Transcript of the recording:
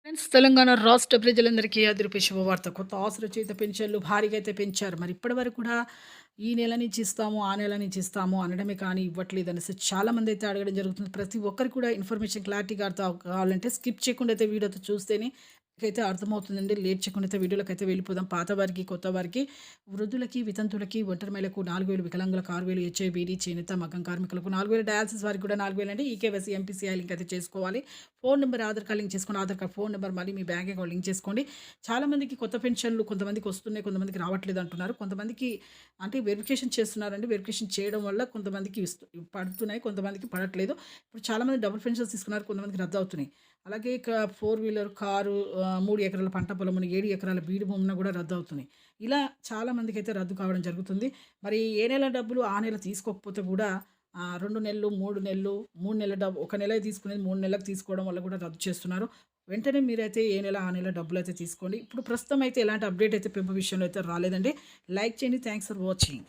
Friends, Telangana రాష్ట్ర ప్రజలందరికీ అదిరిపే శుభవార్త. కొత్త ఆసరచేత పెన్షన్లు భారీగా అయితే పెంచారు. మరి ఇప్పటివరకు కూడా ఈ నెల నుంచి ఇస్తాము, ఆ నెల నుంచి ఇస్తాము అనడమే కానీ ఇవ్వట్లేదనేసి చాలామంది అయితే అడగడం జరుగుతుంది. ప్రతి ఒక్కరికి కూడా ఇన్ఫర్మేషన్ క్లారిటీగా అర్థం కావాలంటే స్కిప్ చేయకుండా అయితే వీడియోతో చూస్తేనే మీకైతే అర్థమవుతుందండి. లేట్ చేయకుండా అయితే వీడియోలకైతే వెళ్ళిపోదాం. పాత వారికి, కొత్త వారికి, వృద్ధులకి, వితంతులకి, ఒంటరి మహిళలకు 4,000, వికలాంగులకు 6,000, హెచ్ఐబీడీ, చేనేత, మగ్గం కార్మికులకు 4,000, డయాలసిస్ వారికి కూడా 4,000 అండి. ఈకేవైసీ, ఎంపీసీఐ లింక్ అయితే చేసుకోవాలి. Phone number Aadhaar card link చేసుకోండి. ఆధార్ కార్డ్, ఫోన్ నెంబర్, మళ్ళీ మీ బ్యాంక్ అకౌంట్ లింక్ చేసుకోండి. చాలామందికి కొత్త పెన్షన్లు కొంతమందికి వస్తున్నాయి, కొంతమందికి రావట్లేదు అంటున్నారు. కొంతమందికి అంటే వెరిఫికేషన్ చేస్తున్నారండి. వెరిఫికేషన్ చేయడం వల్ల కొంతమందికి పడుతున్నాయి, కొంతమందికి పడట్లేదు. ఇప్పుడు చాలామంది డబుల్ పెన్షన్స్ తీసుకున్నారు, కొంతమందికి రద్దు అవుతున్నాయి. అలాగే ఇక 4 వీలర్ కారు, 3 ఎకరాల పంట పొలమును, 7 ఎకరాల బీడు భూమున కూడా రద్దు అవుతున్నాయి. ఇలా చాలామందికైతే రద్దు కావడం జరుగుతుంది. మరి ఏ నెల డబ్బులు ఆ నెల తీసుకోకపోతే కూడా 2 నెలలు, 3 నెలలు, 3 నెలల డబ్బు, ఒక నెల తీసుకునేది 3 నెలలకు తీసుకోవడం వల్ల కూడా రద్దు చేస్తున్నారు. వెంటనే మీరైతే ఏ నెల ఆ నెల డబ్బులైతే తీసుకోండి. ఇప్పుడు ప్రస్తుతం అయితే ఎలాంటి అప్డేట్ అయితే పెంపు విషయంలో అయితే రాలేదండి. లైక్ చేయండి. Thanks for watching.